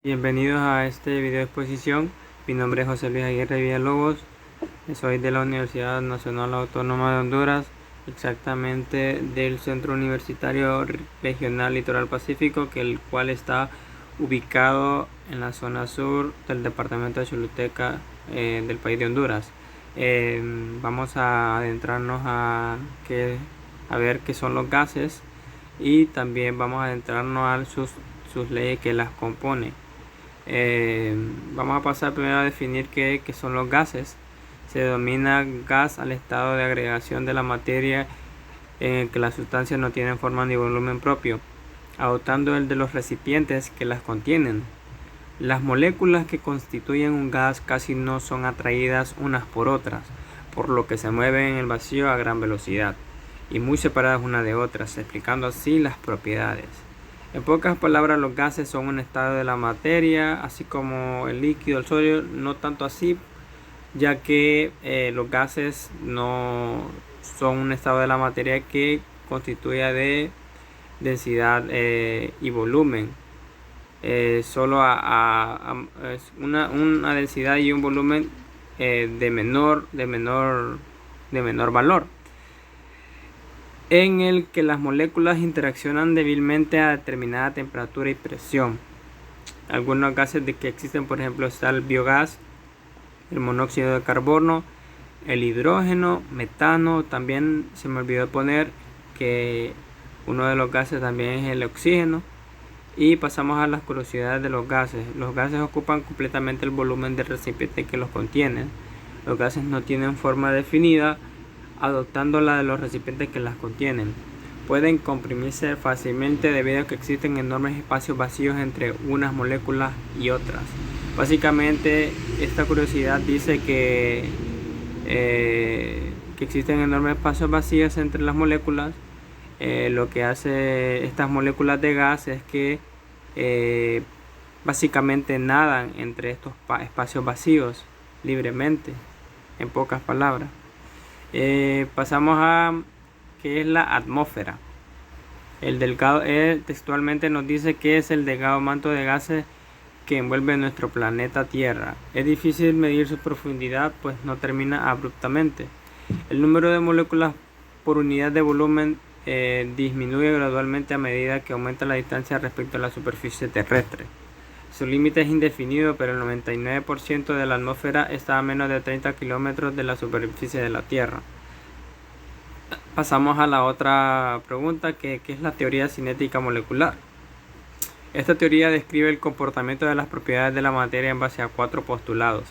Bienvenidos a este video exposición. Mi nombre es José Luis Aguirre Villalobos. Soy de la Universidad Nacional Autónoma de Honduras, exactamente del Centro Universitario Regional Litoral Pacífico, el cual está ubicado en la zona sur del departamento de Choluteca, del país de Honduras. Vamos a adentrarnos a ver qué son los gases, y también vamos a adentrarnos a sus leyes que las componen. Vamos a pasar primero a definir qué son los gases. Se denomina gas al estado de agregación de la materia en el que las sustancias no tienen forma ni volumen propio, adoptando el de los recipientes que las contienen. Las moléculas que constituyen un gas casi no son atraídas unas por otras, por lo que se mueven en el vacío a gran velocidad y muy separadas unas de otras, explicando así las propiedades. En pocas palabras, los gases son un estado de la materia, así como el líquido, el sólido, no tanto así, ya que los gases no son un estado de la materia que constituya de densidad y volumen. Solo una densidad y un volumen de menor valor, en el que las moléculas interaccionan débilmente a determinada temperatura y presión. Algunos gases que existen, por ejemplo, está el biogás, el monóxido de carbono, el hidrógeno, metano. También se me olvidó poner que uno de los gases también es el oxígeno. Y pasamos a las curiosidades de los gases. Los gases ocupan completamente el volumen del recipiente que los contienen. Los gases no tienen forma definida, adoptando la de los recipientes que las contienen. Pueden comprimirse fácilmente debido a que existen enormes espacios vacíos entre unas moléculas y otras. Básicamente, esta curiosidad dice que existen enormes espacios vacíos entre las moléculas. Lo que hace estas moléculas de gas es que básicamente nadan entre estos espacios vacíos libremente, en pocas palabras. Pasamos a qué es la atmósfera. Textualmente nos dice que es el delgado manto de gases que envuelve nuestro planeta Tierra. Es difícil medir su profundidad, pues no termina abruptamente. El número de moléculas por unidad de volumen disminuye gradualmente a medida que aumenta la distancia respecto a la superficie terrestre. Su límite es indefinido, pero el 99% de la atmósfera está a menos de 30 kilómetros de la superficie de la Tierra. Pasamos a la otra pregunta, que es la teoría cinética molecular. Esta teoría describe el comportamiento de las propiedades de la materia en base a 4 postulados.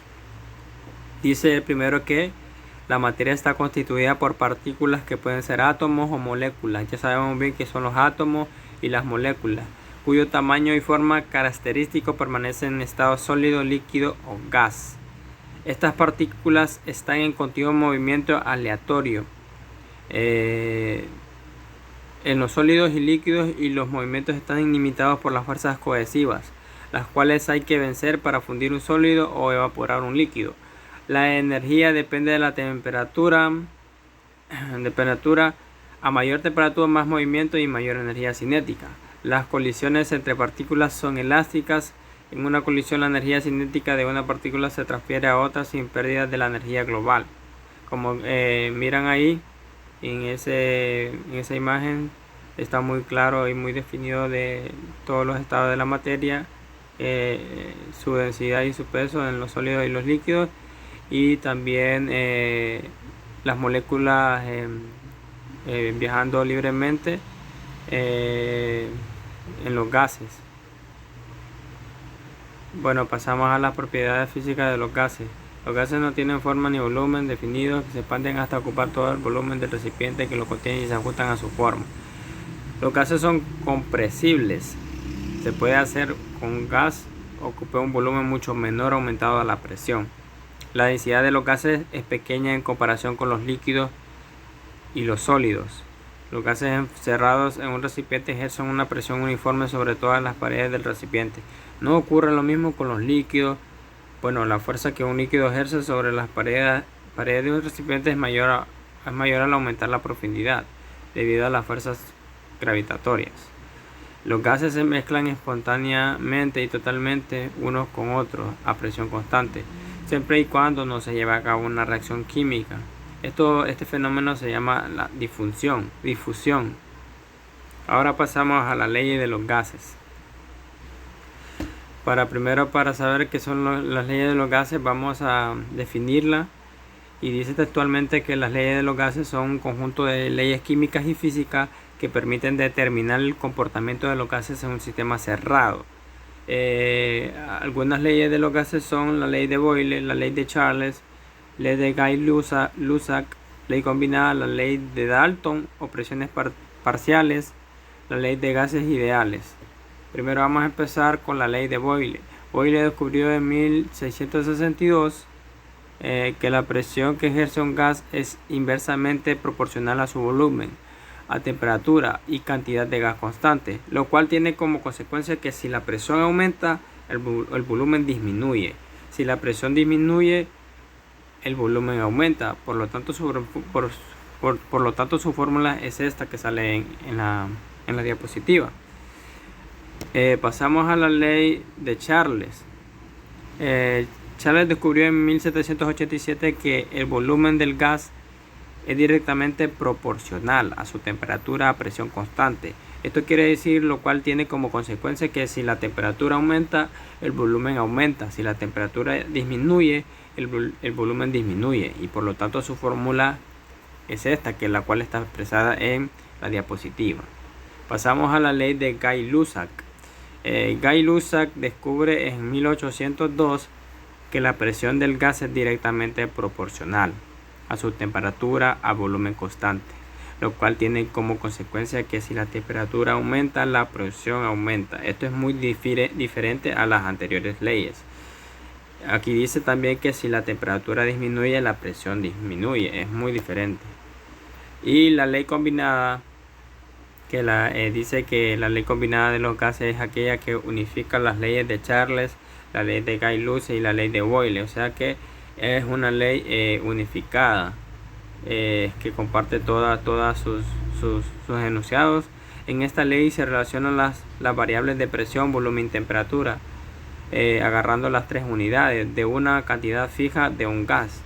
Dice el primero que la materia está constituida por partículas que pueden ser átomos o moléculas. Ya sabemos bien que son los átomos y las moléculas, cuyo tamaño y forma característico permanecen en estado sólido, líquido o gas. Estas partículas están en continuo movimiento aleatorio en los sólidos y líquidos, y los movimientos están limitados por las fuerzas cohesivas, las cuales hay que vencer para fundir un sólido o evaporar un líquido. La energía depende de la temperatura. A mayor temperatura, más movimiento y mayor energía cinética. Las colisiones entre partículas son elásticas. En una colisión, la energía cinética de una partícula se transfiere a otra sin pérdida de la energía global. Como miran ahí en esa imagen, está muy claro y muy definido de todos los estados de la materia, su densidad y su peso en los sólidos y los líquidos, y también las moléculas viajando libremente en los gases. Bueno, pasamos a las propiedades físicas de los gases. Los gases no tienen forma ni volumen definidos, que se expanden hasta ocupar todo el volumen del recipiente que los contiene y se ajustan a su forma. Los gases son compresibles. Se puede hacer con un gas ocupe un volumen mucho menor aumentado a la presión. La densidad de los gases es pequeña en comparación con los líquidos y los sólidos. Los gases encerrados en un recipiente ejercen una presión uniforme sobre todas las paredes del recipiente. No ocurre lo mismo con los líquidos. Bueno, la fuerza que un líquido ejerce sobre las paredes de un recipiente es mayor al aumentar la profundidad, debido a las fuerzas gravitatorias. Los gases se mezclan espontáneamente y totalmente unos con otros a presión constante, siempre y cuando no se lleve a cabo una reacción química. Este fenómeno se llama la difusión. Ahora pasamos a la ley de los gases. Para saber qué son las leyes de los gases, vamos a definirla. Y dice textualmente que las leyes de los gases son un conjunto de leyes químicas y físicas que permiten determinar el comportamiento de los gases en un sistema cerrado. Algunas leyes de los gases son la ley de Boyle, la ley de Charles, ley de Guy-Lussac, ley combinada, la ley de Dalton o presiones parciales, la ley de gases ideales. Primero vamos a empezar con la ley de Boyle. Boyle descubrió en 1662 que la presión que ejerce un gas es inversamente proporcional a su volumen, a temperatura y cantidad de gas constante, lo cual tiene como consecuencia que si la presión aumenta, el volumen disminuye. Si la presión disminuye, el volumen aumenta. Por lo tanto, su fórmula es esta que sale en la diapositiva. Pasamos a la ley de Charles. Charles descubrió en 1787 que el volumen del gas es directamente proporcional a su temperatura a presión constante. Esto quiere decir, lo cual tiene como consecuencia que si la temperatura aumenta, el volumen aumenta. Si la temperatura disminuye, el volumen disminuye. Y por lo tanto su fórmula es esta, que la cual está expresada en la diapositiva. Pasamos a la ley de Guy-Lussac. Guy-Lussac descubre en 1802 que la presión del gas es directamente proporcional a su temperatura a volumen constante, lo cual tiene como consecuencia que si la temperatura aumenta, la presión aumenta. Esto es muy diferente a las anteriores leyes. Aquí dice también que si la temperatura disminuye, la presión disminuye. Es muy diferente. Y la ley combinada, que dice que la ley combinada de los gases es aquella que unifica las leyes de Charles, la ley de Guy-Lussac y la ley de Boyle. O sea que es una ley unificada, que comparte todas sus enunciados. En esta ley se relacionan las variables de presión, volumen y temperatura, agarrando las tres unidades de una cantidad fija de un gas.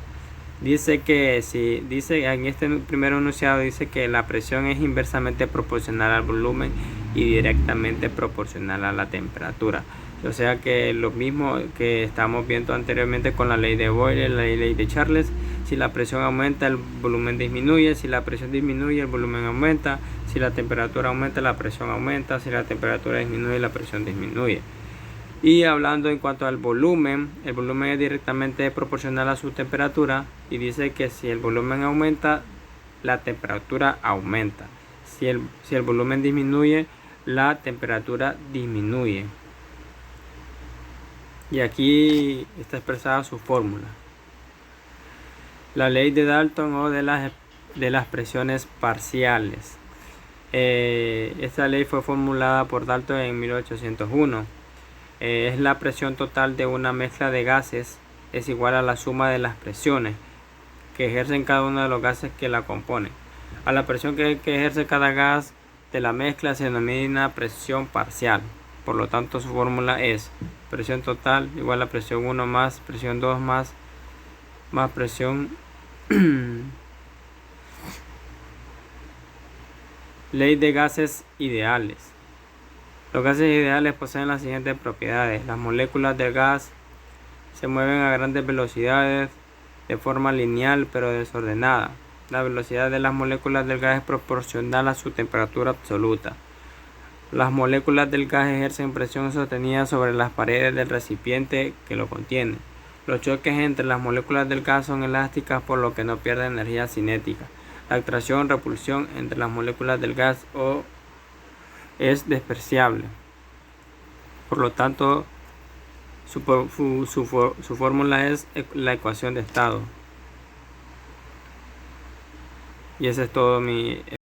Dice en este primer enunciado dice que la presión es inversamente proporcional al volumen y directamente proporcional a la temperatura. O sea que lo mismo que estamos viendo anteriormente con la ley de Boyle, la ley de Charles. Si la presión aumenta, el volumen disminuye. Si la presión disminuye, el volumen aumenta. Si la temperatura aumenta, la presión aumenta. Si la temperatura disminuye, la presión disminuye. Y hablando en cuanto al volumen, el volumen es directamente proporcional a su temperatura. Y dice que si el volumen aumenta, la temperatura aumenta. Si el volumen disminuye, la temperatura disminuye. Y aquí está expresada su fórmula. La ley de Dalton o de las presiones parciales. Esta ley fue formulada por Dalton en 1801. Es la presión total de una mezcla de gases es igual a la suma de las presiones que ejercen cada uno de los gases que la componen. A la presión que ejerce cada gas de la mezcla se denomina presión parcial. Por lo tanto, su fórmula es presión total igual a presión 1 más presión 2 más presión. Ley de gases ideales. Los gases ideales poseen las siguientes propiedades. Las moléculas del gas se mueven a grandes velocidades de forma lineal pero desordenada. La velocidad de las moléculas del gas es proporcional a su temperatura absoluta. Las moléculas del gas ejercen presión sostenida sobre las paredes del recipiente que lo contiene. Los choques entre las moléculas del gas son elásticas, por lo que no pierden energía cinética. La atracción o repulsión entre las moléculas del gas es despreciable. Por lo tanto, su fórmula es la ecuación de estado. Y ese es todo mi